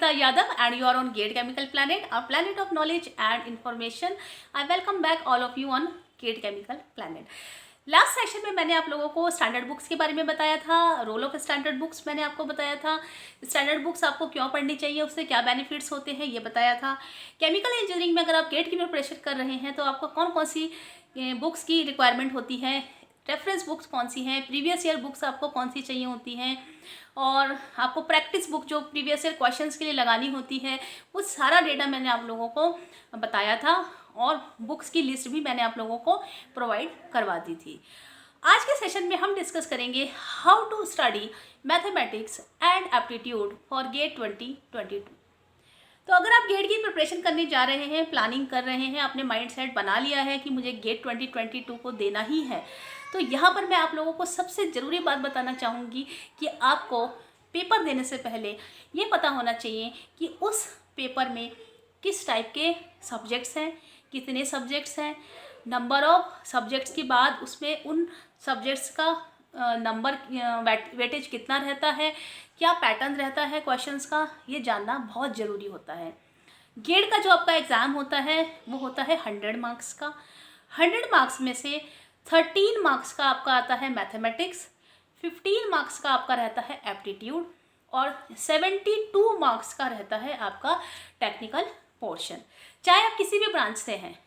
Namrata Yadav and you are on GATE Chemical Planet, a planet of knowledge and information. I welcome back all of you on GATE Chemical Planet. Last session में मैंने आप लोगों को standard books के बारे में बताया था, रोल ऑफ स्टैंडर्ड बुक्स मैंने आपको बताया था, स्टैंडर्ड बुक्स आपको क्यों पढ़नी चाहिए, उससे क्या बेनिफिट्स होते हैं ये बताया था। केमिकल इंजीनियरिंग में अगर आप गेट की प्रिपरेशन कर रहे हैं तो आपको कौन कौन सी बुक्स की रिक्वायरमेंट होती है, रेफरेंस बुक्स कौन सी हैं, प्रीवियस ईयर बुक्स आपको कौन सी चाहिए होती हैं, और आपको प्रैक्टिस बुक जो प्रीवियस ईयर क्वेश्चंस के लिए लगानी होती है, वो सारा डेटा मैंने आप लोगों को बताया था और बुक्स की लिस्ट भी मैंने आप लोगों को प्रोवाइड करवा दी थी। आज के सेशन में हम डिस्कस करेंगे how to study mathematics and aptitude for GATE 2022। तो अगर आप गेट की प्रिपरेशन करने जा रहे हैं, प्लानिंग कर रहे हैं, आपने माइंड सेट बना लिया है कि मुझे गेट 2022 को देना ही है, तो यहाँ पर मैं आप लोगों को सबसे ज़रूरी बात बताना चाहूँगी कि आपको पेपर देने से पहले ये पता होना चाहिए कि उस पेपर में किस टाइप के सब्जेक्ट्स हैं, कितने सब्जेक्ट्स हैं, नंबर ऑफ सब्जेक्ट्स के बाद उसमें उन सब्जेक्ट्स का नंबर वेटेज कितना रहता है, क्या पैटर्न रहता है क्वेश्चंस का, ये जानना बहुत ज़रूरी होता है। गेट का जो आपका एग्ज़ाम होता है वो होता है 100 मार्क्स का। 100 मार्क्स में से 13 मार्क्स का आपका आता है मैथमेटिक्स, 15 मार्क्स का आपका रहता है एप्टीट्यूड और 72 मार्क्स का रहता है आपका टेक्निकल पोर्शन। चाहे आप किसी भी ब्रांच से हैं,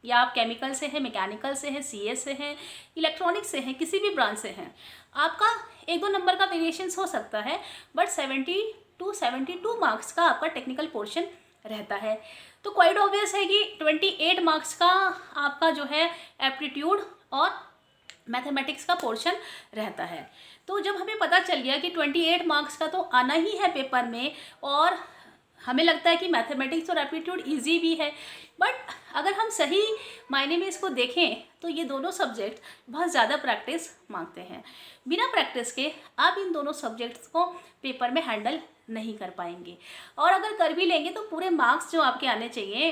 या आप केमिकल से हैं, मैकेनिकल से हैं, सीएस से हैं, इलेक्ट्रॉनिक्स से हैं, किसी भी ब्रांच से हैं, आपका 1-2 नंबर का वेरिएशंस हो सकता है, बट 72 मार्क्स का आपका टेक्निकल पोर्शन रहता है। तो क्वाइट ऑब्वियस है कि 28 मार्क्स का आपका जो है एप्टीट्यूड और मैथमेटिक्स का पोर्शन रहता है। तो जब हमें पता चल गया कि 28 मार्क्स का तो आना ही है पेपर में, और हमें लगता है कि मैथमेटिक्स और एप्टीट्यूड इजी भी है, बट अगर हम सही मायने में इसको देखें तो ये दोनों सब्जेक्ट बहुत ज़्यादा प्रैक्टिस मांगते हैं। बिना प्रैक्टिस के आप इन दोनों सब्जेक्ट्स को पेपर में हैंडल नहीं कर पाएंगे, और अगर कर भी लेंगे तो पूरे मार्क्स जो आपके आने चाहिए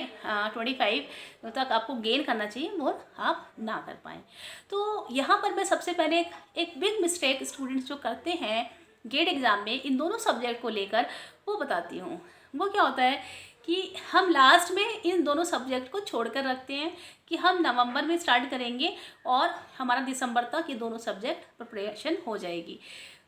25 तक आपको गेन करना चाहिए, वो आप ना कर पाएँ। तो यहाँ पर मैं सबसे पहले एक बिग मिस्टेक स्टूडेंट्स जो करते हैं गेट एग्ज़ाम में इन दोनों सब्जेक्ट को लेकर, वो बताती हूँ। वो क्या होता है कि हम लास्ट में इन दोनों सब्जेक्ट को छोड़कर रखते हैं कि हम नवंबर में स्टार्ट करेंगे और हमारा दिसंबर तक ये दोनों सब्जेक्ट प्रिपरेशन हो जाएगी।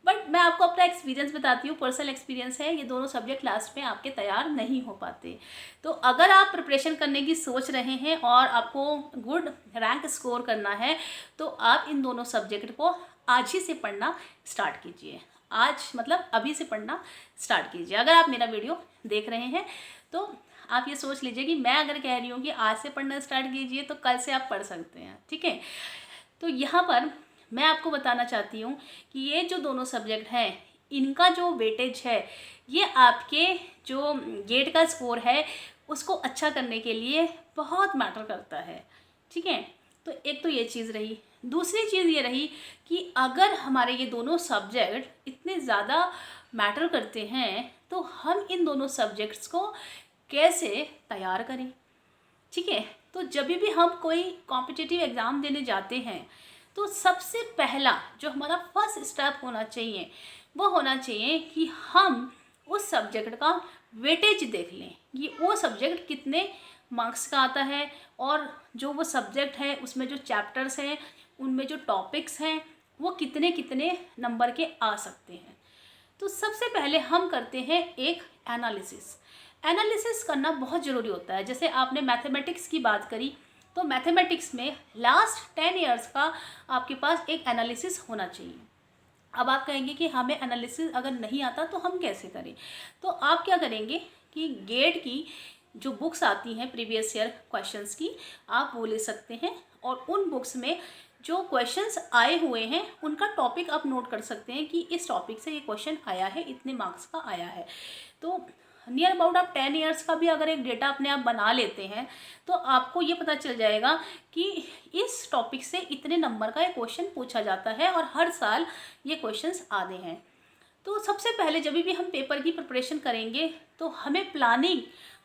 बट मैं आपको अपना एक्सपीरियंस बताती हूँ, पर्सनल एक्सपीरियंस है, ये दोनों सब्जेक्ट लास्ट में आपके तैयार नहीं हो पाते। तो अगर आप प्रिपरेशन करने की सोच रहे हैं और आपको गुड रैंक स्कोर करना है, तो आप इन दोनों सब्जेक्ट को आज ही से पढ़ना स्टार्ट कीजिए। आज मतलब अभी से पढ़ना स्टार्ट कीजिए। अगर आप मेरा वीडियो देख रहे हैं तो आप ये सोच लीजिए कि मैं अगर कह रही हूँ कि आज से पढ़ना स्टार्ट कीजिए तो कल से आप पढ़ सकते हैं, ठीक है। तो यहाँ पर मैं आपको बताना चाहती हूँ कि ये जो दोनों सब्जेक्ट हैं, इनका जो वेटेज है, ये आपके जो गेट का स्कोर है उसको अच्छा करने के लिए बहुत मैटर करता है, ठीक है। तो एक तो ये चीज़ रही। दूसरी चीज़ ये रही कि अगर हमारे ये दोनों सब्जेक्ट इतने ज़्यादा मैटर करते हैं तो हम इन दोनों सब्जेक्ट्स को कैसे तैयार करें, ठीक है। तो जब भी हम कोई कॉम्पिटिटिव एग्ज़ाम देने जाते हैं तो सबसे पहला जो हमारा फर्स्ट स्टेप होना चाहिए वो होना चाहिए कि हम उस सब्जेक्ट का वेटेज देख लें, ये वो सब्जेक्ट कितने मार्क्स का आता है, और जो वो सब्जेक्ट है उसमें जो चैप्टर्स हैं, उनमें जो टॉपिक्स हैं, वो कितने कितने नंबर के आ सकते हैं। तो सबसे पहले हम करते हैं एक एनालिसिस करना बहुत ज़रूरी होता है। जैसे आपने मैथमेटिक्स की बात करी, तो मैथमेटिक्स में लास्ट 10 ईयर्स का आपके पास एक एनालिसिस होना चाहिए। अब आप कहेंगे कि हमें एनालिसिस अगर नहीं आता तो हम कैसे करें, तो आप क्या करेंगे कि गेट की जो बुक्स आती हैं प्रीवियस ईयर क्वेश्चंस की, आप वो ले सकते हैं, और उन बुक्स में जो क्वेश्चंस आए हुए हैं उनका टॉपिक आप नोट कर सकते हैं कि इस टॉपिक से ये क्वेश्चन आया है, इतने मार्क्स का आया है। तो नियर अबाउट आप 10 ईयर्स का भी अगर एक डेटा अपने आप बना लेते हैं तो आपको ये पता चल जाएगा कि इस टॉपिक से इतने नंबर का ये क्वेश्चन पूछा जाता है और हर साल ये क्वेश्चंस आते हैं। तो सबसे पहले जब भी हम पेपर की प्रिपरेशन करेंगे तो हमें प्लानिंग,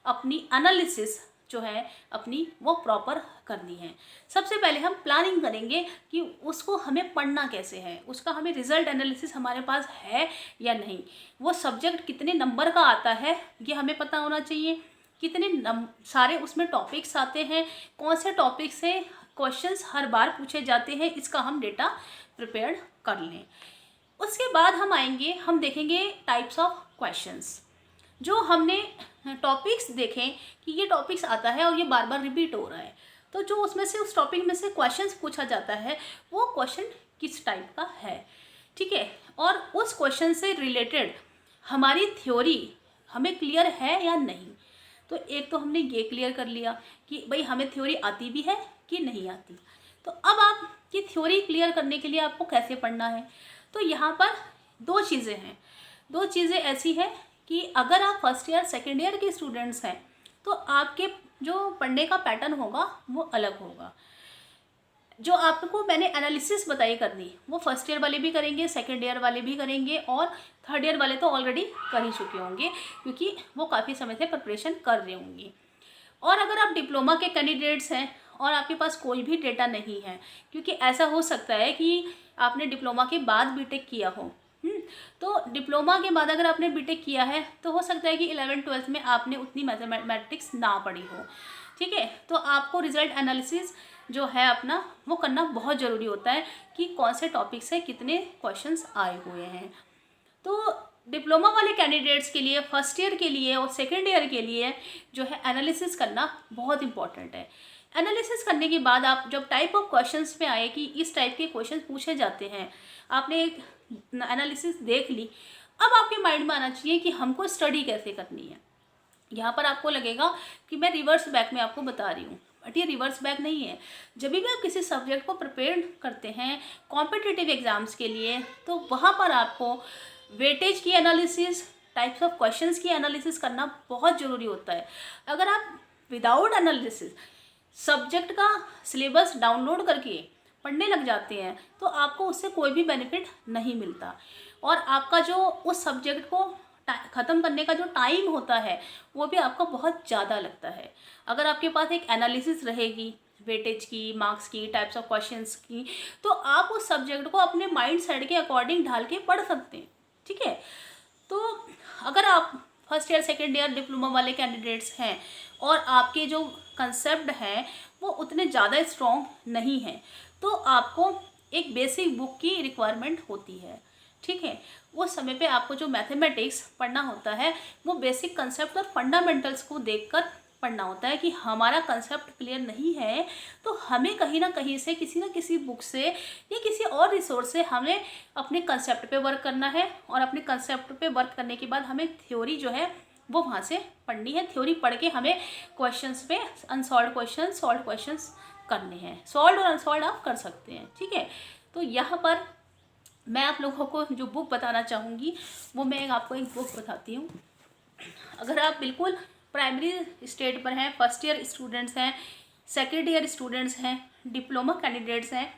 अपनी एनालिसिस जो है अपनी वो प्रॉपर करनी है। सबसे पहले हम प्लानिंग करेंगे कि उसको हमें पढ़ना कैसे है, उसका हमें रिजल्ट एनालिसिस हमारे पास है या नहीं, वो सब्जेक्ट कितने नंबर का आता है ये हमें पता होना चाहिए, कितने सारे उसमें टॉपिक्स आते हैं, कौन से टॉपिक से क्वेश्चंस हर बार पूछे जाते हैं, इसका हम डेटा प्रिपेयर कर लें। उसके बाद हम आएंगे, हम देखेंगे टाइप्स ऑफ क्वेश्चंस। जो हमने टॉपिक्स देखें कि ये टॉपिक्स आता है और ये बार बार रिपीट हो रहा है, तो जो उसमें से उस टॉपिक में से क्वेश्चंस पूछा जाता है वो क्वेश्चन किस टाइप का है, ठीक है, और उस क्वेश्चन से रिलेटेड हमारी थ्योरी हमें क्लियर है या नहीं। तो एक तो हमने ये क्लियर कर लिया कि भाई हमें थ्योरी आती भी है कि नहीं आती। तो अब आपकी थ्योरी क्लियर करने के लिए आपको कैसे पढ़ना है, तो यहाँ पर दो चीज़ें हैं। दो चीज़ें ऐसी हैं कि अगर आप फर्स्ट ईयर सेकेंड ईयर के स्टूडेंट्स हैं तो आपके जो पढ़ने का पैटर्न होगा वो अलग होगा। जो आपको मैंने एनालिसिस बताई करनी वो फर्स्ट ईयर वाले भी करेंगे, सेकेंड ईयर वाले भी करेंगे और थर्ड ईयर वाले तो ऑलरेडी कर ही चुके होंगे क्योंकि वो काफ़ी समय से प्रिपरेशन कर रहे होंगे। और अगर आप डिप्लोमा के कैंडिडेट्स हैं और आपके पास कोई भी डेटा नहीं है, क्योंकि ऐसा हो सकता है कि आपने डिप्लोमा के बाद बीटेक किया हो, तो डिप्लोमा के बाद अगर आपने बीटेक किया है तो हो सकता है कि 11th-12th में आपने उतनी मैथमेटिक्स ना पढ़ी हो, ठीक है। तो आपको रिजल्ट एनालिसिस जो है अपना वो करना बहुत ज़रूरी होता है कि कौन से टॉपिक से कितने क्वेश्चंस आए हुए हैं। तो डिप्लोमा वाले कैंडिडेट्स के लिए, फर्स्ट ईयर के लिए और सेकेंड ईयर के लिए जो है एनालिसिस करना बहुत इंपॉर्टेंट है। एनालिसिस करने के बाद आप जब टाइप ऑफ क्वेश्चंस पे आए कि इस टाइप के क्वेश्चंस पूछे जाते हैं, आपने एक एनालिसिस देख ली, अब आपके माइंड में आना चाहिए कि हमको स्टडी कैसे करनी है। यहाँ पर आपको लगेगा कि मैं रिवर्स बैक में आपको बता रही हूँ, बट ये रिवर्स बैक नहीं है। जब भी आप किसी सब्जेक्ट को प्रिपेयर करते हैं कॉम्पिटिटिव एग्जाम्स के लिए, तो वहाँ पर आपको वेटेज की एनालिसिस, टाइप्स ऑफ क्वेश्चंस की एनालिसिस करना बहुत ज़रूरी होता है। अगर आप विदाउट एनालिसिस सब्जेक्ट का सिलेबस डाउनलोड करके पढ़ने लग जाते हैं तो आपको उससे कोई भी बेनिफिट नहीं मिलता और आपका जो उस सब्जेक्ट को ख़त्म करने का जो टाइम होता है वो भी आपका बहुत ज़्यादा लगता है। अगर आपके पास एक एनालिसिस रहेगी वेटेज की, मार्क्स की, टाइप्स ऑफ क्वेश्चंस की, तो आप उस सब्जेक्ट को अपने माइंड सेट के अकॉर्डिंग ढाल के पढ़ सकते हैं, ठीक है। तो अगर आप first year second year diploma वाले कैंडिडेट्स हैं और आपके जो कंसेप्ट हैं वो उतने ज़्यादा स्ट्रॉन्ग नहीं हैं, तो आपको एक बेसिक बुक की रिक्वायरमेंट होती है, ठीक है। उस समय पे आपको जो मैथमेटिक्स पढ़ना होता है वो बेसिक कंसेप्ट और फंडामेंटल्स को देखकर पढ़ना होता है कि हमारा कंसेप्ट क्लियर नहीं है तो हमें कहीं ना कहीं से किसी ना किसी बुक से या किसी और रिसोर्स से हमें अपने कंसेप्ट पे वर्क करना है और अपने कंसेप्ट पे वर्क करने के बाद हमें थ्योरी जो है वो वहाँ से पढ़नी है। थ्योरी पढ़ के हमें क्वेश्चंस पे अनसॉल्व क्वेश्चन, सॉल्व क्वेश्चंस करने हैं। सॉल्व और अनसॉल्व आप कर सकते हैं, ठीक है। तो यहाँ पर मैं आप लोगों को जो बुक बताना चाहूँगी वो मैं आपको एक बुक बताती हूँ। अगर आप बिल्कुल प्राइमरी स्टेज पर हैं, फर्स्ट ईयर स्टूडेंट्स हैं, सेकेंड ईयर स्टूडेंट्स हैं, डिप्लोमा कैंडिडेट्स हैं,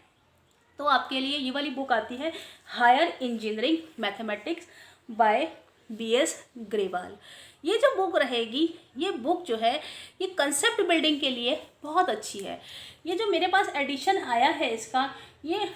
तो आपके लिए ये वाली बुक आती है higher engineering mathematics by BS Grewal. ये जो बुक रहेगी, ये बुक जो है ये कंसेप्ट बिल्डिंग के लिए बहुत अच्छी है। ये जो मेरे पास एडिशन आया है इसका, ये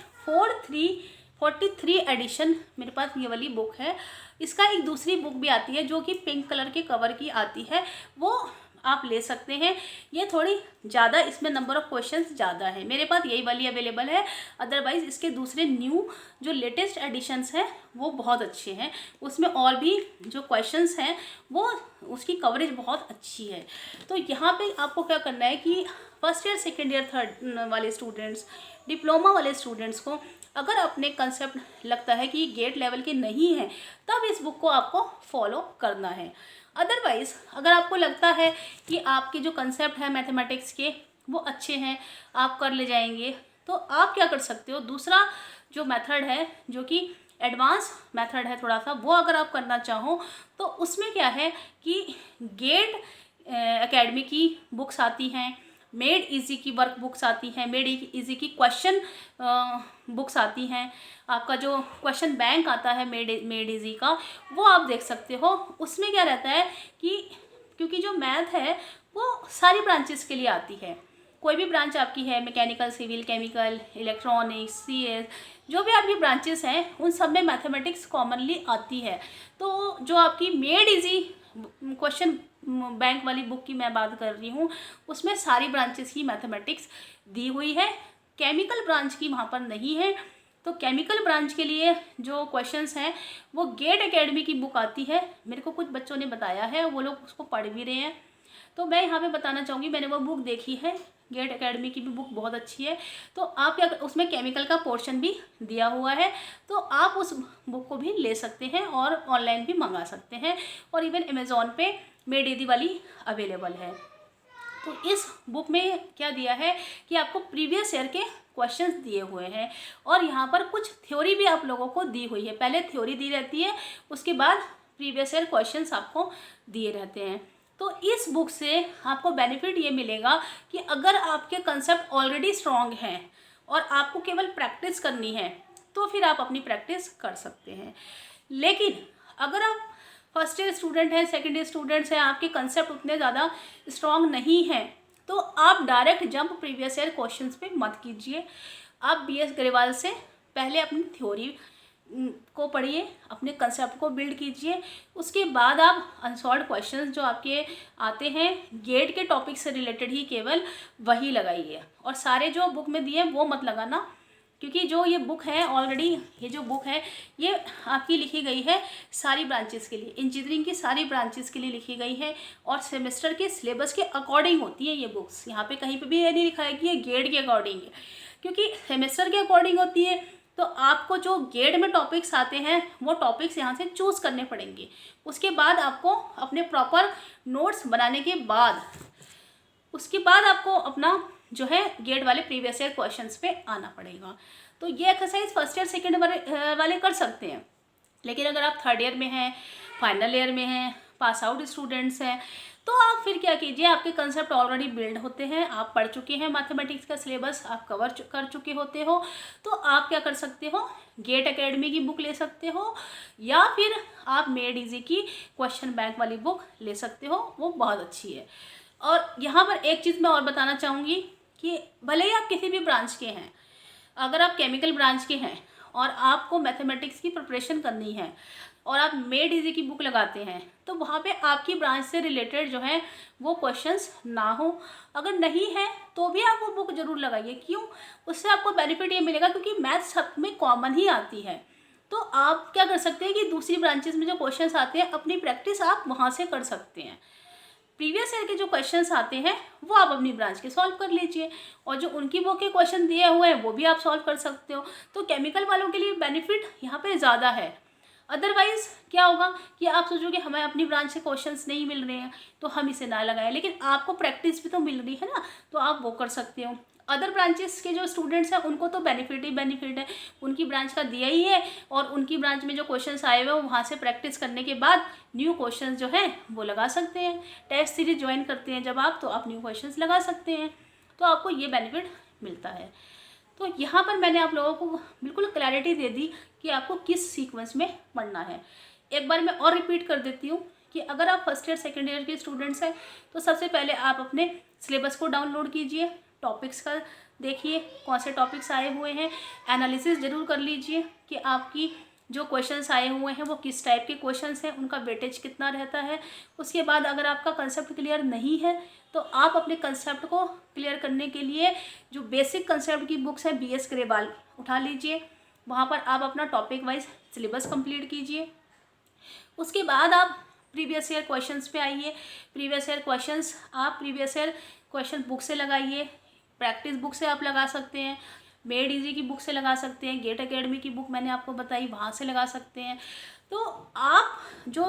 43 एडिशन मेरे पास ये वाली बुक है। इसका एक दूसरी बुक भी आती है जो कि पिंक कलर के कवर की आती है, वो आप ले सकते हैं। ये थोड़ी ज़्यादा, इसमें नंबर ऑफ़ क्वेश्चंस ज़्यादा है, मेरे पास यही वाली अवेलेबल है। अदरवाइज़ इसके दूसरे न्यू जो लेटेस्ट एडिशंस हैं वो बहुत अच्छे हैं, उसमें और भी जो क्वेश्चंस हैं वो उसकी कवरेज बहुत अच्छी है। तो यहाँ पे आपको क्या करना है कि first year second year third वाले स्टूडेंट्स, डिप्लोमा वाले स्टूडेंट्स को अगर अपने कंसेप्ट लगता है कि गेट लेवल के नहीं है तब इस बुक को आपको फॉलो करना है। अदरवाइज़ अगर आपको लगता है कि आपके जो कंसेप्ट है मैथमेटिक्स के वो अच्छे हैं, आप कर ले जाएंगे, तो आप क्या कर सकते हो, दूसरा जो मेथड है जो कि एडवांस मेथड है थोड़ा सा, वो अगर आप करना चाहो तो उसमें क्या है कि गेट एकेडमी की बुक्स आती हैं, मेड इजी की वर्क बुक्स आती हैं, मेड इजी की क्वेश्चन बुक्स आती हैं, आपका जो क्वेश्चन बैंक आता है मेड इजी का वो आप देख सकते हो। उसमें क्या रहता है कि क्योंकि जो मैथ है वो सारी ब्रांचेस के लिए आती है। कोई भी ब्रांच आपकी है, mechanical, civil, chemical, electronics, CS, जो भी आपकी ब्रांचेस हैं उन सब में मैथमेटिक्स कॉमनली आती है। तो जो आपकी मेड इजी क्वेश्चन बैंक वाली बुक की मैं बात कर रही हूँ, उसमें सारी ब्रांचेस की मैथमेटिक्स दी हुई है। केमिकल ब्रांच की वहाँ पर नहीं है। तो केमिकल ब्रांच के लिए जो क्वेश्चंस हैं वो गेट एकेडमी की बुक आती है। मेरे को कुछ बच्चों ने बताया है, वो लोग उसको पढ़ भी रहे हैं। तो मैं यहाँ पे बताना चाहूँगी, मैंने वो बुक देखी है, गेट एकेडमी की भी बुक बहुत अच्छी है। तो आप क्या, उसमें केमिकल का पोर्शन भी दिया हुआ है, तो आप उस बुक को भी ले सकते हैं और ऑनलाइन भी मंगा सकते हैं, और इवन अमेज़ॉन पे मेड इजी वाली अवेलेबल है। तो इस बुक में क्या दिया है कि आपको प्रीवियस ईयर के क्वेश्चंस दिए हुए हैं, और यहाँ पर कुछ थ्योरी भी आप लोगों को दी हुई है। पहले थ्योरी दी रहती है, उसके बाद प्रीवियस ईयर क्वेश्चंस आपको दिए रहते हैं। तो इस बुक से आपको बेनिफिट ये मिलेगा कि अगर आपके कंसेप्ट ऑलरेडी स्ट्रॉन्ग हैं और आपको केवल प्रैक्टिस करनी है, तो फिर आप अपनी प्रैक्टिस कर सकते हैं। लेकिन अगर आप फर्स्ट ईयर स्टूडेंट हैं, सेकेंड ईयर स्टूडेंट्स हैं, आपके कंसेप्ट उतने ज़्यादा स्ट्रॉन्ग नहीं हैं, तो आप direct jump previous year questions पे मत कीजिए। आप बीएस ग्रेवाल से पहले अपनी थ्योरी को पढ़िए, अपने कंसेप्ट को बिल्ड कीजिए, उसके बाद आप अनसॉल्व्ड क्वेश्चंस जो आपके आते हैं गेट के टॉपिक से रिलेटेड ही केवल वही लगाइए, और सारे जो बुक में दिए वो मत लगाना। क्योंकि जो ये बुक है ऑलरेडी, ये जो बुक है ये आपकी लिखी गई है सारी ब्रांचेस के लिए, इंजीनियरिंग की सारी ब्रांचेस के लिए लिखी गई है, और सेमेस्टर के सिलेबस के अकॉर्डिंग होती है ये बुक्स। यहाँ पे कहीं पे भी ये नहीं लिखा है कि ये गेट के अकॉर्डिंग है, क्योंकि सेमेस्टर के अकॉर्डिंग होती है। तो आपको जो गेट में टॉपिक्स आते हैं वो टॉपिक्स यहाँ से चूज़ करने पड़ेंगे। उसके बाद आपको अपने प्रॉपर नोट्स बनाने के बाद, उसके बाद आपको अपना जो है गेट वाले प्रीवियस ईयर क्वेश्चंस पे आना पड़ेगा। तो ये एक्सरसाइज फर्स्ट ईयर सेकेंड वाले कर सकते हैं, लेकिन अगर आप थर्ड ईयर में हैं, फाइनल ईयर में हैं, पास आउट स्टूडेंट्स हैं, तो आप फिर क्या कीजिए, आपके कंसेप्ट ऑलरेडी बिल्ड होते हैं, आप पढ़ चुके हैं, मैथमेटिक्स का सिलेबस आप कवर कर चुके होते हो, तो आप क्या कर सकते हो, गेट एकेडमी की बुक ले सकते हो, या फिर आप मेड इजी की क्वेश्चन बैंक वाली बुक ले सकते हो, वो बहुत अच्छी है। और यहाँ पर एक चीज़ मैं और बताना चाहूँगी कि भले ही आप किसी भी ब्रांच के हैं, अगर आप केमिकल ब्रांच के हैं और आपको मैथमेटिक्स की प्रिपरेशन करनी है और आप मेड इजी की बुक लगाते हैं, तो वहाँ पे आपकी ब्रांच से रिलेटेड जो है वो क्वेश्चंस ना हो। अगर नहीं है तो भी आप वो बुक ज़रूर लगाइए। क्यों? उससे आपको बेनिफिट ये मिलेगा क्योंकि मैथ सब में कॉमन ही आती है। तो आप क्या कर सकते हैं कि दूसरी ब्रांचेस में जो क्वेश्चंस आते हैं अपनी प्रैक्टिस आप वहाँ से कर सकते हैं। प्रीवियस ईयर के जो क्वेश्चंस आते हैं वो आप अपनी ब्रांच के सॉल्व कर लीजिए, और जो उनकी बुक के क्वेश्चन दिए हुए हैं वो भी आप सॉल्व कर सकते हो। तो केमिकल वालों के लिए बेनिफिट यहाँ पे ज़्यादा है। अदरवाइज़ क्या होगा कि आप सोचोगे हमें अपनी ब्रांच से क्वेश्चंस नहीं मिल रहे हैं तो हम इसे ना लगाएं, लेकिन आपको प्रैक्टिस भी तो मिल रही है ना, तो आप वो कर सकते हो। अदर ब्रांचेस के जो स्टूडेंट्स हैं उनको तो बेनिफिट ही बेनिफिट है, उनकी ब्रांच का दिया ही है, और उनकी ब्रांच में जो क्वेश्चंस आए हुए हैं वहाँ से प्रैक्टिस करने के बाद न्यू क्वेश्चंस जो हैं वो लगा सकते हैं। टेस्ट सीरीज ज्वाइन करते हैं जब आप, तो आप न्यू क्वेश्चंस लगा सकते हैं, तो आपको ये बेनिफिट मिलता है। तो यहाँ पर मैंने आप लोगों को बिल्कुल क्लैरिटी दे दी कि आपको किस सीक्वेंस में पढ़ना है। एक बार मैं और रिपीट कर देती हूँ कि अगर आप फर्स्ट ईयर सेकेंड ईयर के स्टूडेंट्स हैं तो सबसे पहले आप अपने सिलेबस को डाउनलोड कीजिए, टॉपिक्स का देखिए कौन से टॉपिक्स आए हुए हैं, एनालिसिस ज़रूर कर लीजिए कि आपकी जो क्वेश्चंस आए हुए हैं वो किस टाइप के क्वेश्चंस हैं, उनका वेटेज कितना रहता है। उसके बाद अगर आपका कंसेप्ट क्लियर नहीं है तो आप अपने कंसेप्ट को क्लियर करने के लिए जो बेसिक कंसेप्ट की बुक्स हैं बीएस ग्रेवाल उठा लीजिए, वहाँ पर आप अपना टॉपिक वाइज सिलेबस कंप्लीट कीजिए। उसके बाद आप प्रीवियस ईयर क्वेश्चंस पे आइए। प्रीवियस ईयर क्वेश्चंस आप प्रीवियस ईयर क्वेश्चन बुक से लगाइए, प्रैक्टिस बुक से आप लगा सकते हैं, मेड इजी की बुक से लगा सकते हैं, गेट एकेडमी की बुक मैंने आपको बताई वहाँ से लगा सकते हैं। तो आप जो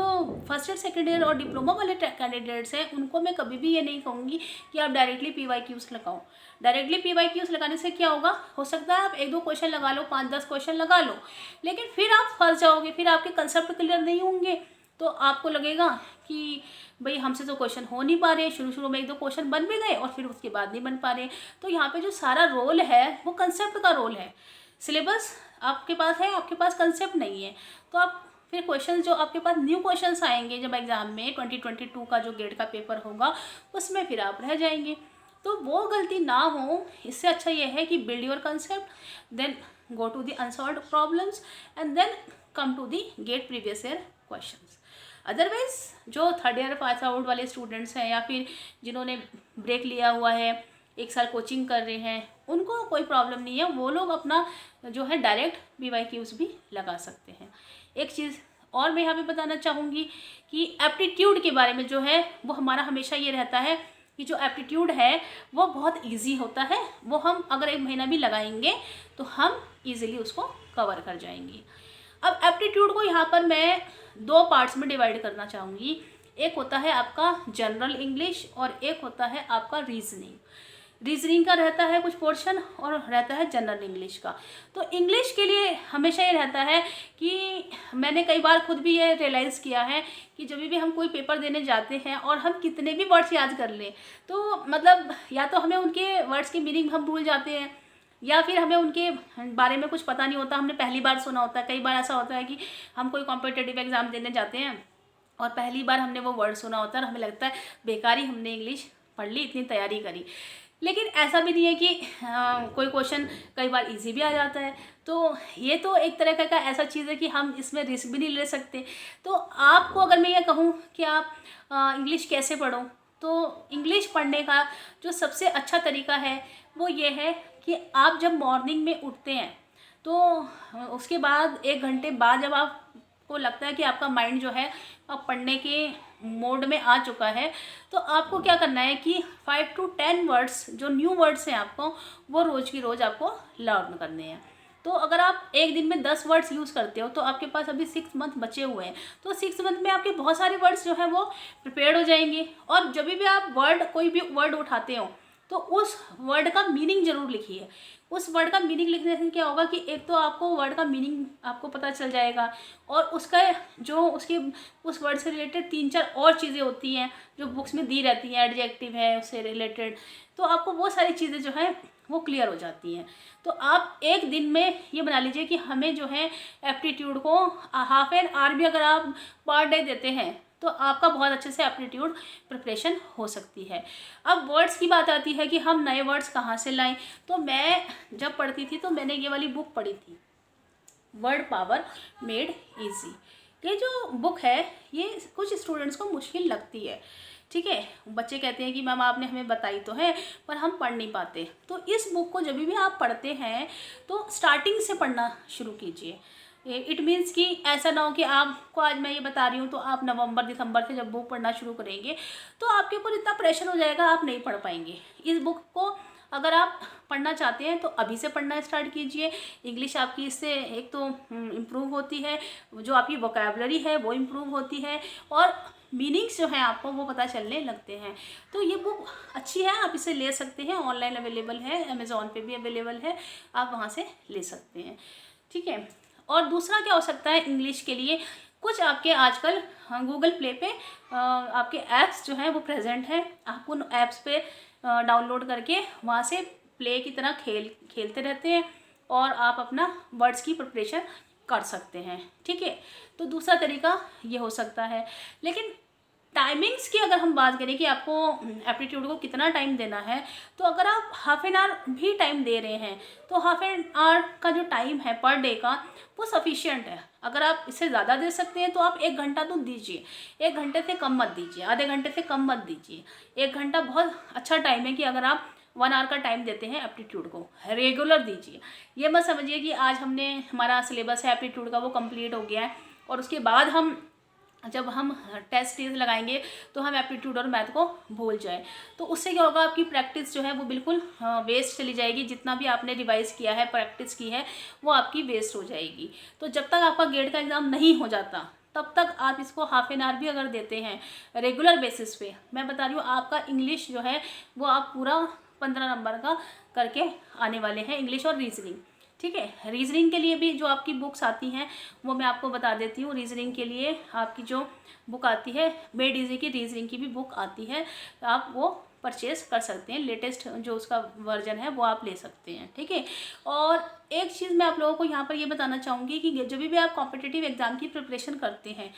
फर्स्ट ईयर सेकेंड ईयर और डिप्लोमा वाले कैंडिडेट्स हैं उनको मैं कभी भी ये नहीं कहूँगी कि आप डायरेक्टली PYQs लगाओ। डायरेक्टली PYQs लगाने से क्या होगा, हो सकता है आप 1-2 क्वेश्चन लगा लो, 5-10 क्वेश्चन लगा लो, लेकिन फिर आप फंस जाओगे, फिर आपके कंसेप्ट क्लियर नहीं होंगे, तो आपको लगेगा कि भाई हमसे तो क्वेश्चन हो नहीं पा रहे, शुरू में 1-2 क्वेश्चन बन भी गए और फिर उसके बाद नहीं बन पा रहे। तो यहाँ पे जो सारा रोल है वो कंसेप्ट का रोल है। सिलेबस आपके पास है, आपके पास कंसेप्ट नहीं है, तो आप फिर क्वेश्चन जो आपके पास न्यू क्वेश्चंस आएंगे जब एग्ज़ाम में 2022 का जो गेट का पेपर होगा उसमें फिर आप रह जाएंगे। तो वो गलती ना हो, इससे अच्छा ये है कि build your concept, then go to the unsolved problems and then come to the GATE previous year questions. Otherwise जो थर्ड ईयर पास आउट वाले स्टूडेंट्स हैं या फिर जिन्होंने ब्रेक लिया हुआ है, 1 साल कोचिंग कर रहे हैं, उनको कोई प्रॉब्लम नहीं है, वो लोग अपना जो है डायरेक्ट BYQs भी लगा सकते हैं। एक चीज़ और मैं यहाँ पे बताना चाहूँगी कि एप्टीट्यूड के बारे में जो है वो हमारा हमेशा ये रहता है कि जो एप्टीट्यूड है वो बहुत इजी होता है, वो हम अगर 1 महीना भी लगाएंगे तो हम इजीली उसको कवर कर जाएंगे। अब एप्टीट्यूड को यहाँ पर मैं 2 पार्ट्स में डिवाइड करना चाहूँगी। एक होता है आपका जनरल इंग्लिश और एक होता है आपका रीजनिंग का रहता है कुछ पोर्शन और रहता है जनरल इंग्लिश का। तो इंग्लिश के लिए हमेशा ये रहता है कि मैंने कई बार खुद भी ये रियलाइज़ किया है कि जब भी हम कोई पेपर देने जाते हैं और हम कितने भी वर्ड्स याद कर लें तो मतलब या तो हमें उनके वर्ड्स की मीनिंग हम भूल जाते हैं या फिर हमें उनके बारे में कुछ पता नहीं होता, हमने पहली बार सुना होता है। कई बार ऐसा होता है कि हम कोई कॉम्पिटिटिव एग्ज़ाम देने जाते हैं और पहली बार हमने वो वर्ड सुना होता है और हमें लगता है बेकार ही हमने इंग्लिश पढ़ ली, इतनी तैयारी करी। लेकिन ऐसा भी नहीं है कि कोई क्वेश्चन कई बार इजी भी आ जाता है। तो ये तो एक तरह का ऐसा चीज़ है कि हम इसमें रिस्क भी नहीं ले सकते। तो आपको अगर मैं ये कहूँ कि आप इंग्लिश कैसे पढ़ो, तो इंग्लिश पढ़ने का जो सबसे अच्छा तरीका है वो ये है कि आप जब मॉर्निंग में उठते हैं तो उसके बाद 1 घंटे बाद जब आपको लगता है कि आपका माइंड जो है अब पढ़ने के मोड में आ चुका है, तो आपको क्या करना है कि 5 to 10 वर्ड्स जो न्यू वर्ड्स हैं आपको वो रोज़ की रोज़ आपको लर्न करने हैं। तो अगर आप एक दिन में 10 वर्ड्स यूज़ करते हो तो आपके पास अभी 6 मंथ बचे हुए हैं, तो 6 मंथ में आपके बहुत सारे वर्ड्स जो हैं वो प्रिपेयर हो जाएंगे। और जब भी आप कोई भी वर्ड उठाते हो तो उस वर्ड का मीनिंग ज़रूर लिखिए। उस वर्ड का मीनिंग लिखने से क्या होगा कि एक तो आपको वर्ड का मीनिंग आपको पता चल जाएगा और उसका जो उसके उस वर्ड से रिलेटेड 3-4 और चीज़ें होती हैं जो बुक्स में दी रहती हैं, एडजेक्टिव है उससे रिलेटेड, तो आपको वो सारी चीज़ें जो हैं वो क्लियर हो जाती हैं। तो आप एक दिन में ये बना लीजिए कि हमें जो है एप्टीट्यूड को हाफ एन आवर भी अगर आप पर डे देते हैं तो आपका बहुत अच्छे से एप्टीट्यूड प्रिपरेशन हो सकती है। अब वर्ड्स की बात आती है कि हम नए वर्ड्स कहाँ से लाएं। तो मैं जब पढ़ती थी तो मैंने ये वाली बुक पढ़ी थी, वर्ड पावर मेड इजी। ये जो बुक है ये कुछ स्टूडेंट्स को मुश्किल लगती है, ठीक है। बच्चे कहते हैं कि मैम आपने हमें बताई तो है पर हम पढ़ नहीं पाते। तो इस बुक को जब भी आप पढ़ते हैं तो स्टार्टिंग से पढ़ना शुरू कीजिए। इट मीन्स कि ऐसा ना हो कि आपको आज मैं ये बता रही हूँ तो आप नवंबर दिसंबर से जब बुक पढ़ना शुरू करेंगे तो आपके ऊपर इतना प्रेशर हो जाएगा आप नहीं पढ़ पाएंगे। इस बुक को अगर आप पढ़ना चाहते हैं तो अभी से पढ़ना स्टार्ट कीजिए। इंग्लिश आपकी इससे एक तो इम्प्रूव होती है, जो आपकी वोकैबुलरी है वो इम्प्रूव होती है और मीनिंग्स जो हैं आपको वो पता चलने लगते हैं। तो ये बुक अच्छी है, आप इसे ले सकते हैं, ऑनलाइन अवेलेबल है, अमेज़ॉन पे भी अवेलेबल है, आप वहाँ से ले सकते हैं, ठीक है। और दूसरा क्या हो सकता है इंग्लिश के लिए, कुछ आपके आजकल गूगल प्ले पे आपके ऐप्स जो हैं वो प्रेजेंट हैं। आप उन ऐप्स पे डाउनलोड करके वहाँ से प्ले की तरह खेलते रहते हैं और आप अपना वर्ड्स की प्रिपरेशन कर सकते हैं, ठीक है। तो दूसरा तरीका ये हो सकता है। लेकिन टाइमिंग्स की अगर हम बात करें कि आपको एप्टीट्यूड को कितना टाइम देना है, तो अगर आप हाफ एन आवर भी टाइम दे रहे हैं तो हाफ एन आवर का जो टाइम है पर डे का वो सफिशिएंट है। अगर आप इससे ज़्यादा दे सकते हैं तो आप 1 घंटा तो दीजिए, 1 घंटे से कम मत दीजिए, आधे घंटे से कम मत दीजिए। 1 घंटा बहुत अच्छा टाइम है कि अगर आप 1 आवर का टाइम देते हैं एप्टीट्यूड को, रेगुलर दीजिए। ये मत समझिए कि आज हमारा सिलेबस है एप्टीट्यूड का वो कंप्लीट हो गया है और उसके बाद जब हम टेस्ट लगाएंगे तो हम एप्टीट्यूड और मैथ को भूल जाए। तो उससे क्या होगा, आपकी प्रैक्टिस जो है वो बिल्कुल वेस्ट चली जाएगी। जितना भी आपने रिवाइज़ किया है, प्रैक्टिस की है, वो आपकी वेस्ट हो जाएगी। तो जब तक आपका गेट का एग्ज़ाम नहीं हो जाता तब तक आप इसको हाफ एन आवर भी अगर देते हैं रेगुलर बेसिस पे, मैं बता रही हूँ आपका इंग्लिश जो है वो आप पूरा 15 नंबर का करके आने वाले हैं, इंग्लिश और रीजनिंग, ठीक है। रीजनिंग के लिए भी जो आपकी बुक्स आती हैं वो मैं आपको बता देती हूँ। रीजनिंग के लिए आपकी जो बुक आती है मेड इजी की रीजनिंग की भी बुक आती है, आप वो परचेज कर सकते हैं। लेटेस्ट जो उसका वर्जन है वो आप ले सकते हैं, ठीक है। और एक चीज़ मैं आप लोगों को यहाँ पर ये बताना चाहूँगी कि जब भी आप कॉम्पिटिटिव एग्ज़ाम की प्रिपरेशन करते हैं,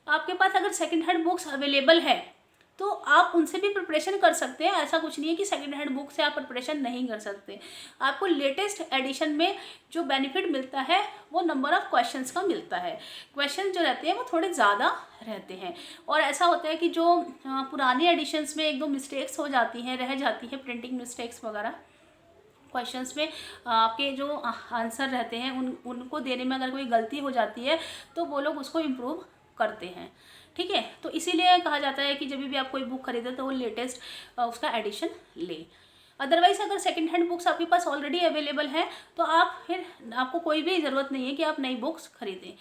आपके पास अगर सेकेंड हैंड बुक्स अवेलेबल है तो आप उनसे भी प्रिपरेशन कर सकते हैं। ऐसा कुछ नहीं है कि सेकेंड हैंड बुक से आप प्रिपरेशन नहीं कर सकते। आपको लेटेस्ट एडिशन में जो बेनिफिट मिलता है वो नंबर ऑफ़ क्वेश्चंस का मिलता है। क्वेश्चन जो रहते हैं वो थोड़े ज़्यादा रहते हैं, और ऐसा होता है कि जो पुराने एडिशन्स में एक दो मिस्टेक्स हो जाती हैं, रह जाती हैं, प्रिंटिंग मिस्टेक्स वगैरह क्वेश्चंस में आपके जो आंसर रहते हैं उनको देने में अगर कोई गलती हो जाती है तो वो लोग उसको इम्प्रूव करते हैं, ठीक है। तो इसीलिए कहा जाता है कि जब भी आप कोई बुक खरीदें तो वो लेटेस्ट उसका एडिशन ले। अदरवाइज़ अगर सेकेंड हैंड बुक्स आपके पास ऑलरेडी अवेलेबल है तो आपको कोई भी ज़रूरत नहीं है कि आप नई बुक्स खरीदें,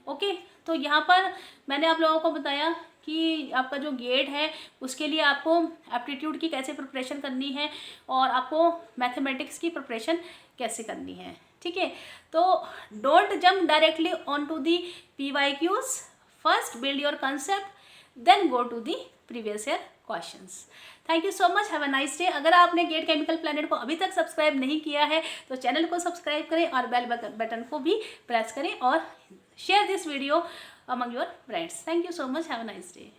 ओके। तो यहाँ पर मैंने आप लोगों को बताया कि आपका जो गेट है उसके लिए आपको एप्टीट्यूड की कैसे प्रिपरेशन करनी है और आपको मैथमेटिक्स की प्रिपरेशन कैसे करनी है, ठीक है। तो don't jump directly on to the PYQs, first build your concept, then go to the previous year questions. Thank you so much, have a nice day. अगर आपने गेट केमिकल प्लैनेट को अभी तक सब्सक्राइब नहीं किया है तो चैनल को सब्सक्राइब करें और बेल बटन को भी प्रेस करें और share this video among your friends. Thank you so much, have a nice day.